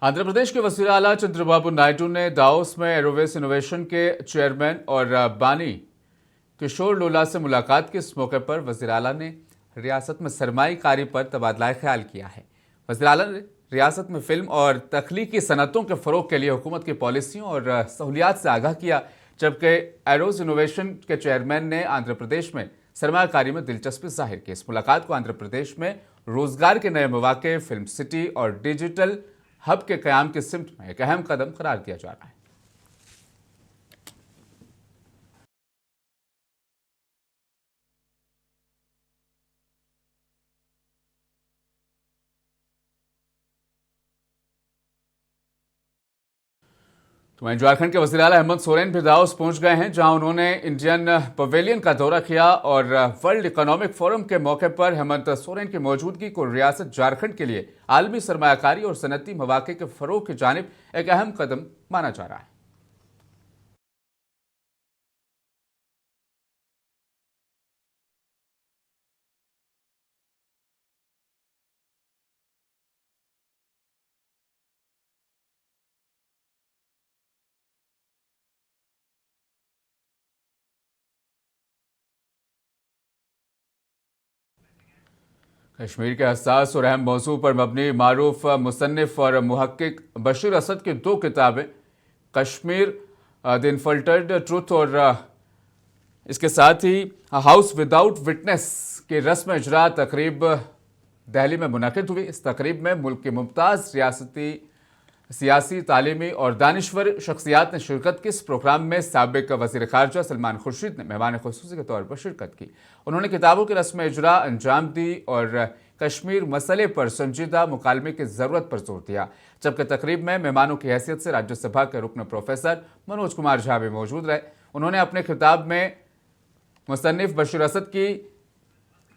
आंध्र प्रदेश के वज़ीर आला चंद्रबाबू नायडू ने दाओस में एरोवेस इनोवेशन के चेयरमैन और बानी किशोर लोला से मुलाकात की। इस मौके पर वज़ीर आला ने रियासत में सरमायाकारी पर तबादला ख्याल किया है। वज़ीर आला ने रियासत में फिल्म और तख्लीकी सनतों के फ़रोग के लिए हुकूमत की पॉलिसियों और सहूलियात से आगाह किया, जबकि एरोस इनोवेशन के चेयरमैन ने आंध्र प्रदेश में सरमायाकारी में दिलचस्पी जाहिर की। इस मुलाकात को आंध्र प्रदेश में रोजगार के नए मौके, फिल्म सिटी और डिजिटल हब के क़याम की सिमत में एक अहम कदम करार दिया जा रहा है। तो वहीं झारखंड के वज़ीर आला हेमंत सोरेन भी दाओस पहुंच गए हैं, जहां उन्होंने इंडियन पवेलियन का दौरा किया और वर्ल्ड इकोनॉमिक फोरम के मौके पर हेमंत सोरेन की मौजूदगी को रियासत झारखंड के लिए आलमी सरमायाकारी और सनती मौके के फरोग की जानिब एक अहम कदम माना जा रहा है। कश्मीर के हसास और अहम मौजू पर मबनी मारूफ मुसन्निफ और मुहक्किक बशीर असद की दो किताबें, कश्मीर द अनफिल्टर्ड ट्रूथ और इसके साथ ही हाउस विदाउट विटनेस की रस्म इजरा तकरीब दिल्ली में मुनक़िद हुई। इस तकरीब में मुल्क के मुमताज़ रियासती, सियासी, तालीमी और दानिश्वर शख्सियात ने शिरकत की। इस प्रोग्राम में साबिक वज़ीर ख़ारजा सलमान खुर्शीद ने मेहमान ख़ुसूसी के तौर पर शिरकत की। उन्होंने किताबों की रस्म इजरा अंजाम दी और कश्मीर मसले पर संजीदा मुकालमे की ज़रूरत पर जोर दिया, जबकि तकरीब में मेहमानों की हैसियत से राज्यसभा के रुकन प्रोफेसर मनोज कुमार झा भी मौजूद रहे। उन्होंने अपने खिताब में मुसन्निफ बशीर असद की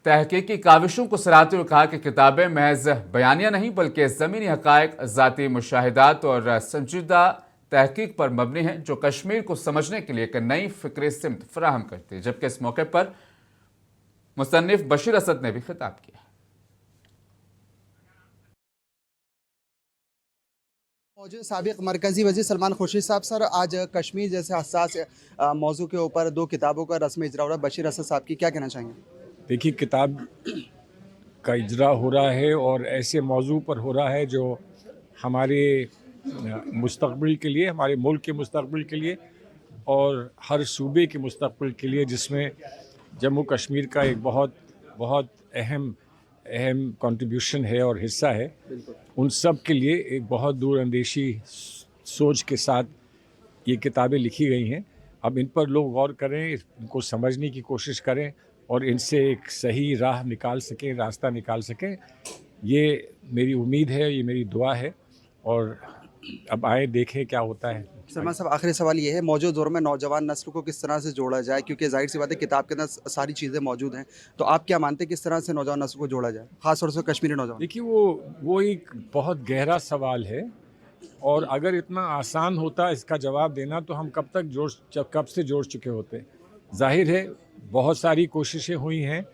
तहकीकी काविशों को सराहते हुए कहा कि किताबें महज बयानियाँ नहीं बल्कि ज़मीनी हक़ाइक़, ज़ाती मुशाहिदात और संजीदा तहकीक पर मबनी हैं, जो कश्मीर को समझने के लिए एक नई फ़िक्री सिमत फराहम करती है। जबकि इस मौके पर मुसन्निफ बशीर असद ने भी खिताब किया। मौजूद साबिक मरकज़ी वज़ीर सलमान खुर्शीद साहब, सर आज कश्मीर जैसे हसास मौजू के ऊपर दो किताबों का रस्म इजरा हो रहा है, बशीर असद साहब की, क्या कहना चाहेंगे? देखिए, किताब का इजरा हो रहा है और ऐसे मौजू पर हो रहा है जो हमारे मुस्तक़बिल के लिए, हमारे मुल्क के मुस्तक़बिल के लिए और हर सूबे के मुस्तक़बिल के लिए, जिसमें जम्मू कश्मीर का एक बहुत बहुत अहम कंट्रीब्यूशन है और हिस्सा है। उन सब के लिए एक बहुत दूर अंदेशी सोच के साथ ये किताबें लिखी गई हैं। अब इन पर लोग गौर करें, इनको समझने की कोशिश करें और इनसे एक सही राह निकाल सकें, रास्ता निकाल सकें। ये मेरी उम्मीद है, ये मेरी दुआ है और अब आए देखें क्या होता है। सलमान साहब, आखिरी सवाल ये है, मौजूद दौर में नौजवान नस्ल को किस तरह से जोड़ा जाए, क्योंकि जाहिर सी बात है किताब के अंदर सारी चीज़ें मौजूद हैं, तो आप क्या मानते हैं किस तरह से नौजवान नस्ल को जोड़ा जाए, खास तौर से कश्मीरी नौजवान? देखिए, वो एक बहुत गहरा सवाल है और अगर इतना आसान होता इसका जवाब देना तो हम कब से जोड़ चुके होते। जाहिर है बहुत सारी कोशिशें हुई हैं,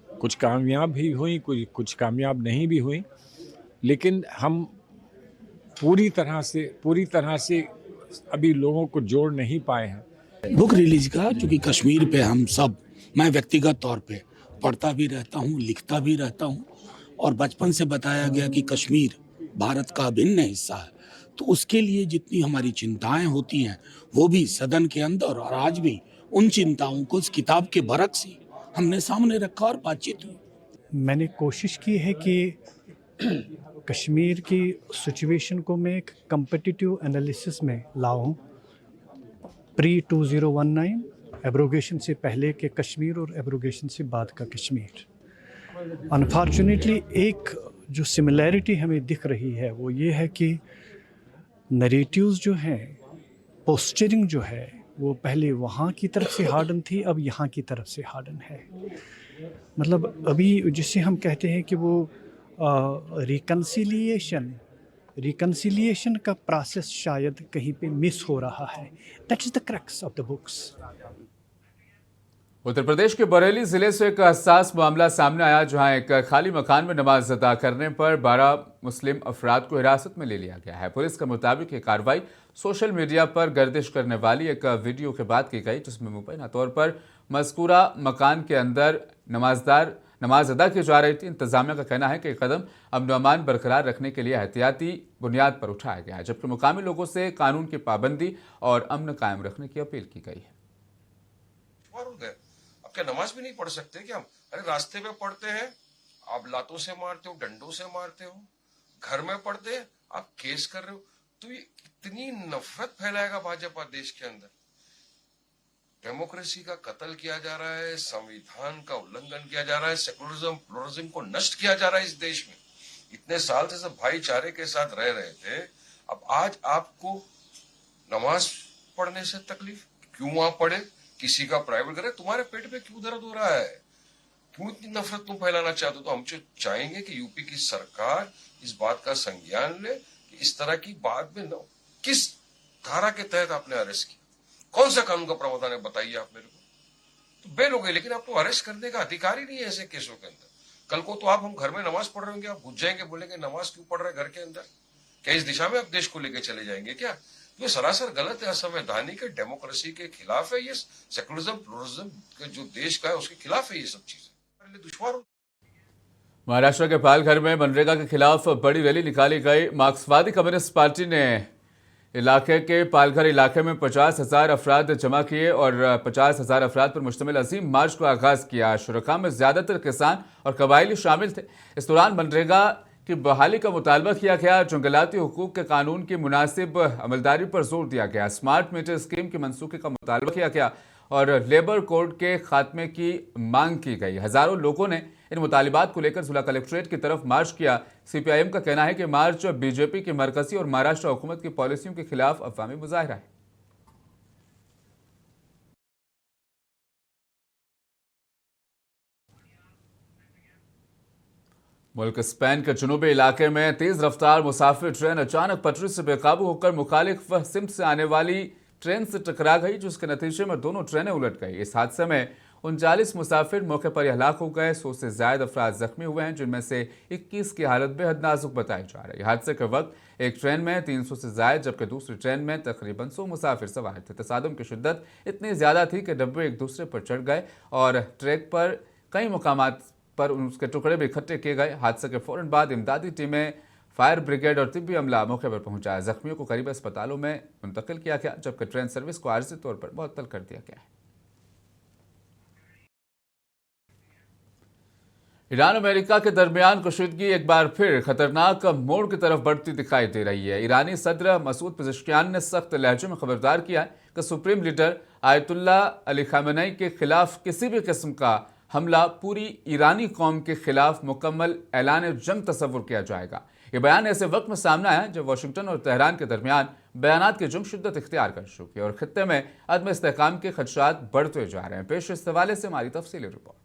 कुछ कामयाब भी हुई, कुछ कामयाब नहीं भी हुई, लेकिन हम पूरी तरह से अभी लोगों को जोड़ नहीं पाए हैं। बुक रिलीज का, चूँकि कश्मीर पे हम सब, मैं व्यक्तिगत तौर पे पढ़ता भी रहता हूँ, लिखता भी रहता हूँ और बचपन से बताया गया कि कश्मीर भारत का अभिन्न हिस्सा है, तो उसके लिए जितनी हमारी चिंताएं होती हैं वो भी सदन के अंदर और आज भी उन चिंताओं को इस किताब के बरक से हमने सामने रखा और बातचीत हुई। मैंने कोशिश की है कि कश्मीर की सिचुएशन को मैं एक कम्पिटिटिव एनालिसिस में लाऊं, प्री 2019 एब्रोगेशन से पहले के कश्मीर और एब्रोगेशन से बाद का कश्मीर। अनफॉर्चुनेटली एक जो सिमिलैरिटी हमें दिख रही है वो ये है कि नरेटिव्स जो हैं, पोस्चरिंग जो है, वो पहले वहाँ की तरफ से हार्डन थी, अब यहाँ की तरफ से हार्डन है। मतलब अभी जिसे हम कहते हैं कि वो रिकन्सिलिएशन का प्रोसेस शायद कहीं पे मिस हो रहा है। That is the crux of the books. Uttar Pradesh के बरेली जिले से एक हसास मामला सामने आया, जहां एक खाली मकान में नमाज अदा करने पर 12 मुस्लिम अफराद को हिरासत में ले लिया गया है। पुलिस के मुताबिक ये कार्रवाई सोशल मीडिया पर गर्दिश करने वाली एक वीडियो के बाद की गई, जिसमें मुबैना तौर पर मज़कूरा मकान के अंदर नमाज अदा की जा रही थी। इंतजामिया का कहना है कि कदम अमन व अमान बरकरार रखने के लिए एहतियाती बुनियाद पर उठाया गया है, जबकि मुकामी लोगों से कानून की पाबंदी और अमन कायम रखने की अपील की गई है। अब क्या नमाज भी नहीं पढ़ सकते क्या हम? अरे रास्ते पे पढ़ते हैं, आप लातों से मारते हो, डंडों से मारते हो, घर में पढ़ते हैं, आप केस कर रहे हो। तो ये इतनी नफरत फैलाएगा भाजपा देश के अंदर। डेमोक्रेसी का कत्ल किया जा रहा है, संविधान का उल्लंघन किया जा रहा है, सेकुलरिज्म प्लुरलिज्म को नष्ट किया जा रहा है इस देश में। इतने साल से सब भाईचारे के साथ रह रहे थे, अब आज आपको नमाज पढ़ने से तकलीफ? क्यों आप पढ़े? किसी का प्राइवेट करे, तुम्हारे पेट पे क्यों दर्द हो रहा है? क्यों इतनी नफरत तुम फैलाना चाहते हो? तो हम चाहेंगे कि यूपी की सरकार इस बात का संज्ञान ले कि इस तरह की बात में किस धारा के तहत आपने अरेस्ट किया, कौन सा कानून का प्रावधान है, बताइए आप मेरे को। तो बेल हो गई, लेकिन आपको अरेस्ट करने का अधिकार ही नहीं है ऐसे केसों के अंदर। कल को तो आप हम घर में नमाज पढ़ रहे होंगे, आप घुस जाएंगे, बोलेंगे नमाज क्यों पढ़ रहे घर के अंदर? क्या इस दिशा में आप देश को लेकर चले जाएंगे क्या? ये सरासर गलत है, असंवैधानिक है, डेमोक्रेसी के खिलाफ है, ये सेकुलरिज्म प्लुरलिज्म के जो देश का है उसके खिलाफ है ये सब चीजें। दुश्वार महाराष्ट्र के पालघर में मनरेगा के खिलाफ बड़ी रैली निकाली गई। मार्क्सवादी कम्युनिस्ट पार्टी ने इलाके के पालघर इलाके में 50,000 अफराद जमा किए और 50,000 अफराद पर मुश्तमिल अजीम मार्च का आगाज किया। शुरका में ज्यादातर किसान और कबायली शामिल थे। इस दौरान मनरेगा की बहाली का मुतालबा किया गया। जंगलाती हुकूक के कानून की मुनासिब अमलदारी पर जोर दिया गया। स्मार्ट मीटर स्कीम की मनसूखी का मुतालबा किया गया और लेबर कोड के खात्मे की मांग की गई। हजारों लोगों ने इन मुतालिबात को लेकर जिला कलेक्ट्रेट की तरफ मार्च किया। सीपीआईएम का कहना है कि मार्च बीजेपी की मरकजी और महाराष्ट्र हुकूमत की पॉलिसियों के खिलाफ अवामी मुजाहरा है। मुल्क स्पेन के जनूबी इलाके में तेज रफ्तार मुसाफिर ट्रेन अचानक पटरी से बेकाबू होकर मुखालिफ सिमत से आने वाली ट्रेन से टकरा गई, जिसके नतीजे में दोनों ट्रेनें उलट गई। इस हादसे में 39 मुसाफिर मौके पर हलाक हो गए। 100 से ज्यादा अफराद जख्मी हुए हैं, जिनमें से 21 की हालत बेहद नाजुक बताई जा रही है। हादसे के वक्त एक ट्रेन में 300 से ज्यादा जबकि दूसरी ट्रेन में तकरीबन 100 मुसाफिर सवार थे। तसादुम की शिद्दत इतनी ज्यादा थी कि डब्बे एक दूसरे पर चढ़ गए और ट्रैक पर कई मुकामात पर उसके टुकड़े भी इकट्ठे किए गए। हादसे के फौरन बाद इमदादी टीमें, फायर ब्रिगेड और तिब्बी अमला मौके पर पहुंचा। जख्मियों को करीब अस्पतालों में मुंतकिल किया गया, जबकि ट्रेन सर्विस को आर्जी तौर पर मुअत्तल कर दिया गया है। ईरान अमेरिका के दरमियान कशीदगी एक बार फिर खतरनाक मोड़ की तरफ बढ़ती दिखाई दे रही है। ईरानी सदर मसूद पेज़ेश्कियान ने सख्त लहजे में खबरदार किया है कि supreme leader Ayatollah Ali Khamenei के खिलाफ किसी भी किस्म का हमला पूरी ईरानी कौम के खिलाफ मुकम्मल ऐलान जंग तस्वुर किया जाएगा। ये बयान ऐसे वक्त में सामने आया जब वाशिंगटन और तेहरान के दरमियान बयानात की जंग शिद्दत इख्तियार कर चुकी है और खित्ते में अदम इस्तेहकाम के खदशात बढ़ते जा रहे हैं। पेश इस हवाले से हमारी तफसीली रिपोर्ट।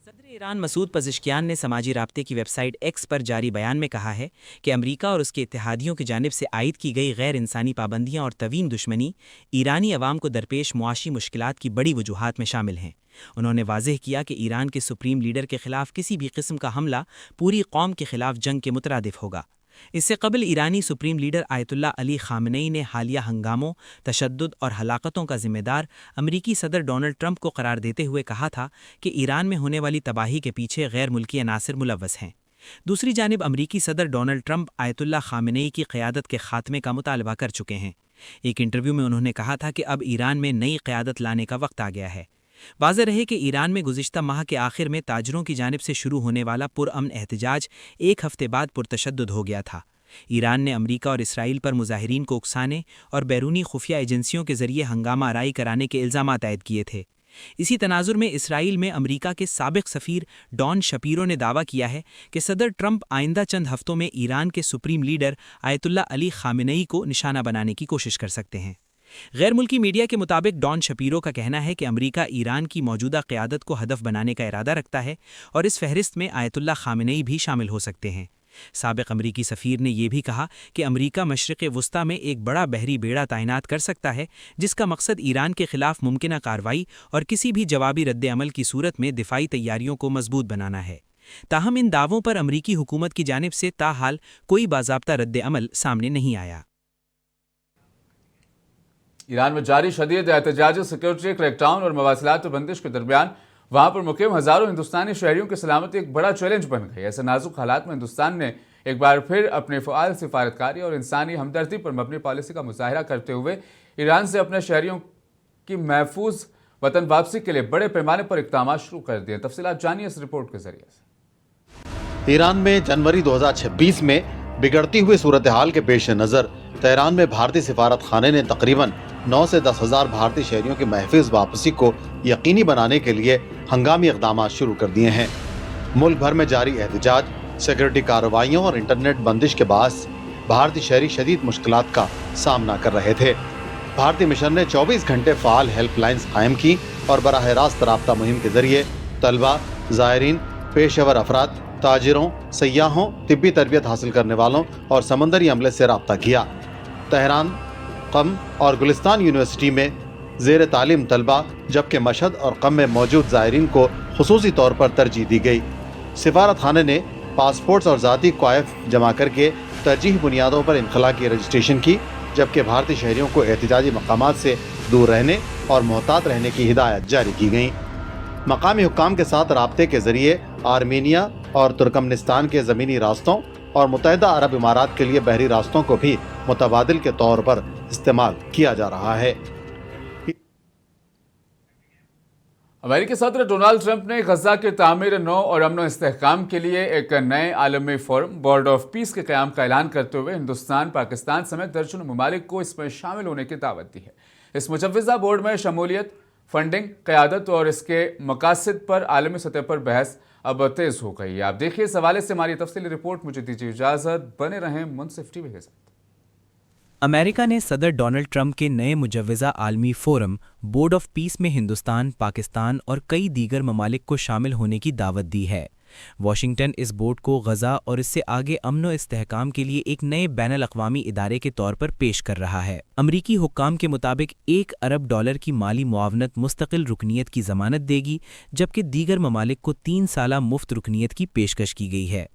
सदर ईरान मसूद पेज़ेश्कियान ने समाजी राब्ते की वेबसाइट एक्स पर जारी बयान में कहा है कि अमरीका और उसके इत्तेहादियों की जानिब से आयद की गई गैर इंसानी पाबंदियाँ और तवीन दुश्मनी ईरानी अवाम को दरपेश मुआशी मुश्किलात की बड़ी वजूहात में शामिल हैं। उन्होंने वाज़ेह किया कि ईरान के सुप्रीम लीडर के खिलाफ किसी भी किस्म का हमला पूरी कौम के खिलाफ जंग के मुतरादिफ होगा। इससे कबल ईरानी supreme leader Ayatollah Ali Khamenei ने हालिया हंगामों, तशद्दुद और हलाकतों का जिम्मेदार अमरीकी सदर डोनाल्ड ट्रंप को करार देते हुए कहा था कि ईरान में होने वाली तबाही के पीछे गैर मुल्की अनासिर मुलव्वस हैं। दूसरी जानिब अमरीकी सदर डोनाल्ड ट्रंप आयतुल्ला खामेनेई की क़यादत के खात्मे का मुतालबा कर चुके हैं। एक इंटरव्यू में उन्होंने कहा था कि अब ईरान में नई क़यादत लाने का वक्त आ गया है। वाज़ेह रहे कि ईरान में गुज़िश्ता माह के आखिर में ताजरों की जानिब से शुरू होने वाला पुरअमन एहतजाज एक हफ्ते बाद पुरतशद्दुद हो गया था। ईरान ने अमरीका और इसराइल पर मुजाहिरीन को उकसाने और बैरूनी खुफिया एजेंसियों के ज़रिए हंगामा आराई कराने के इल्ज़ामात आयद किए थे। इसी तनाजुर में इसराइल में अमरीका के साबिक़ सफ़ीर डॉन शपीरो ने दावा किया है कि सदर ट्रंप आइंदा चंद हफ्तों में ईरान के supreme leader Ayatollah Ali Khamenei को निशाना बनाने की कोशिश कर सकते हैं। गैर मुल्की मीडिया के मुताबिक डॉन शपीरो का कहना है कि अमरीका ईरान की मौजूदा क़यादत को हदफ बनाने का इरादा रखता है और इस फहरिस्त में आयतुल्ला खामेनेई भी शामिल हो सकते हैं। سابق امریکی سفیر نے یہ بھی کہا کہ امریکہ مشرق وسطی میں ایک بڑا بحری بیڑا تعینات کر سکتا ہے جس کا مقصد ایران کے خلاف ممکنہ کارروائی اور کسی بھی جوابی رد عمل کی صورت میں دفاعی تیاریوں کو مضبوط بنانا ہے۔ تاہم ان دعووں پر امریکی حکومت کی جانب سے تاحال کوئی باضابطہ رد عمل سامنے نہیں آیا۔ ایران میں جاری شدید احتجاجی سیکورٹی کریک ڈاؤن اور مواصلات بندش کے درمیان وہاں پر مقیم ہزاروں ہندوستانی شہریوں کی سلامتی ایک بڑا چیلنج بن گئی۔ ایسے نازک حالات میں ہندوستان نے ایک بار پھر اپنے فعال سفارتکاری اور انسانی ہمدردی پر مبنی پالیسی کا مظاہرہ کرتے ہوئے ایران سے اپنے شہریوں کی محفوظ وطن واپسی کے لیے بڑے پیمانے پر اقدامات شروع کر دیے۔ تفصیلات جانیے اس رپورٹ کے ذریعے سے۔ ایران میں جنوری 2026 میں بگڑتی ہوئی صورتحال کے پیش نظر تہران میں بھارتی سفارت خانے نے تقریباً 9 سے 10 ہزار بھارتی شہریوں کی محفوظ واپسی کو یقینی بنانے کے لیے ہنگامی اقدامات شروع کر دیے ہیں۔ ملک بھر میں جاری احتجاج، سیکورٹی کارروائیوں اور انٹرنیٹ بندش کے باعث بھارتی شہری شدید مشکلات کا سامنا کر رہے تھے۔ بھارتی مشن نے 24 گھنٹے فعال ہیلپ لائنز قائم کی اور براہ راست رابطہ مہم کے ذریعے طلبہ، زائرین، پیشہ ور افراد، تاجروں، سیاحوں، طبی تربیت حاصل کرنے والوں اور سمندری عملے سے رابطہ کیا۔ تہران، قم اور گلستان یونیورسٹی میں زیر تعلیم طلبہ جبکہ مشہد اور قم میں موجود زائرین کو خصوصی طور پر ترجیح دی گئی۔ سفارت خانے نے پاسپورٹس اور ذاتی کوائف جمع کر کے ترجیحی بنیادوں پر انخلاء کی رجسٹریشن کی، جبکہ بھارتی شہریوں کو احتجاجی مقامات سے دور رہنے اور محتاط رہنے کی ہدایت جاری کی گئیں۔ مقامی حکام کے ساتھ رابطے کے ذریعے آرمینیا اور ترکمنستان کے زمینی راستوں اور متحدہ عرب امارات کے لیے بحری راستوں کو بھی متبادل کے طور پر استعمال کیا جا رہا ہے۔ امریکی صدر ڈونالڈ ٹرمپ نے غزہ کی تعمیر نو اور امن و استحکام کے لیے ایک نئے عالمی فورم بورڈ آف پیس کے قیام کا اعلان کرتے ہوئے ہندوستان، پاکستان سمیت درجنوں ممالک کو اس میں شامل ہونے کی دعوت دی ہے۔ اس مجوزہ بورڈ میں شمولیت، فنڈنگ، قیادت اور اس کے مقاصد پر عالمی سطح پر بحث اب تیز ہو گئی ہے۔ آپ دیکھیے اس حوالے سے ہماری تفصیلی رپورٹ، مجھے دیجیے اجازت، بنے رہیں منصف ٹی وی کے ساتھ۔ امریکہ نے صدر ڈونلڈ ٹرمپ کے نئے مجوزہ عالمی فورم بورڈ آف پیس میں ہندوستان، پاکستان اور کئی دیگر ممالک کو شامل ہونے کی دعوت دی ہے۔ واشنگٹن اس بورڈ کو غزہ اور اس سے آگے امن و استحکام کے لیے ایک نئے بین الاقوامی ادارے کے طور پر پیش کر رہا ہے۔ امریکی حکام کے مطابق $1 ارب کی مالی معاونت مستقل رکنیت کی ضمانت دے گی، جبکہ دیگر ممالک کو 3 سالہ مفت رکنیت کی پیشکش کی گئی ہے۔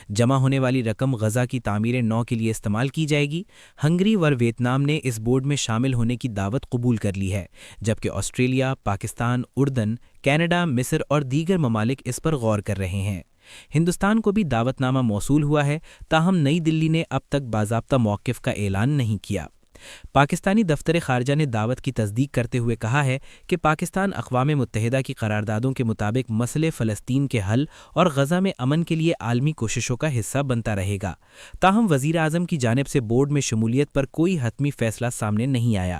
جمع ہونے والی رقم غزہ کی تعمیر نو کے لیے استعمال کی جائے گی۔ ہنگری اور ویتنام نے اس بورڈ میں شامل ہونے کی دعوت قبول کر لی ہے، جبکہ آسٹریلیا، پاکستان، اردن، کینیڈا، مصر اور دیگر ممالک اس پر غور کر رہے ہیں۔ ہندوستان کو بھی دعوت نامہ موصول ہوا ہے، تاہم نئی دلی نے اب تک باضابطہ موقف کا اعلان نہیں کیا۔ پاکستانی دفتر خارجہ نے دعوت کی تصدیق کرتے ہوئے کہا ہے کہ پاکستان اقوام متحدہ کی قراردادوں کے مطابق مسئلے فلسطین کے حل اور غزہ میں امن کے لیے عالمی کوششوں کا حصہ بنتا رہے گا۔ تاہم وزیر اعظم کی جانب سے بورڈ میں شمولیت پر کوئی حتمی فیصلہ سامنے نہیں آیا۔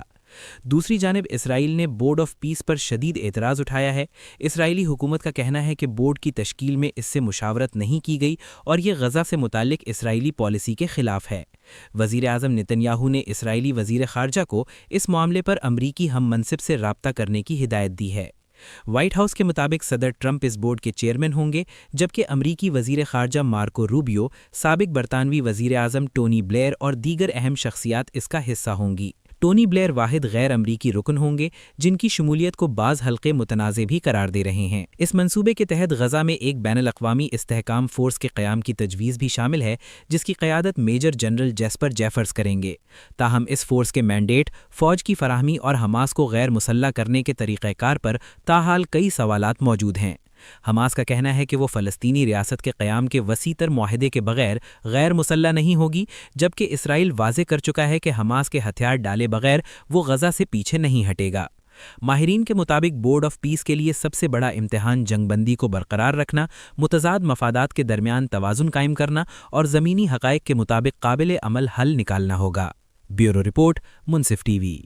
دوسری جانب اسرائیل نے بورڈ آف پیس پر شدید اعتراض اٹھایا ہے۔ اسرائیلی حکومت کا کہنا ہے کہ بورڈ کی تشکیل میں اس سے مشاورت نہیں کی گئی اور یہ غزہ سے متعلق اسرائیلی پالیسی کے خلاف ہے۔ وزیر اعظم نتن یاہو نے اسرائیلی وزیر خارجہ کو اس معاملے پر امریکی ہم منصب سے رابطہ کرنے کی ہدایت دی ہے۔ وائٹ ہاؤس کے مطابق صدر ٹرمپ اس بورڈ کے چیئرمین ہوں گے، جبکہ امریکی وزیر خارجہ مارکو روبیو، سابق برطانوی وزیر اعظم ٹونی بلیئر اور دیگر اہم شخصیات اس کا حصہ ہوں گی۔ ٹونی بلیئر واحد غیر امریکی رکن ہوں گے جن کی شمولیت کو بعض حلقے متنازع بھی قرار دے رہے ہیں۔ اس منصوبے کے تحت غزہ میں ایک بین الاقوامی استحکام فورس کے قیام کی تجویز بھی شامل ہے، جس کی قیادت میجر جنرل جیسپر جیفرز کریں گے۔ تاہم اس فورس کے مینڈیٹ، فوج کی فراہمی اور حماس کو غیر مسلح کرنے کے طریقہ کار پر تاحال کئی سوالات موجود ہیں۔ حماس کا کہنا ہے کہ وہ فلسطینی ریاست کے قیام کے وسیع تر معاہدے کے بغیر غیر مسلح نہیں ہوگی، جبکہ اسرائیل واضح کر چکا ہے کہ حماس کے ہتھیار ڈالے بغیر وہ غزہ سے پیچھے نہیں ہٹے گا۔ ماہرین کے مطابق بورڈ آف پیس کے لیے سب سے بڑا امتحان جنگ بندی کو برقرار رکھنا، متضاد مفادات کے درمیان توازن قائم کرنا اور زمینی حقائق کے مطابق قابل عمل حل نکالنا ہوگا۔ بیورو رپورٹ، منصف ٹی وی۔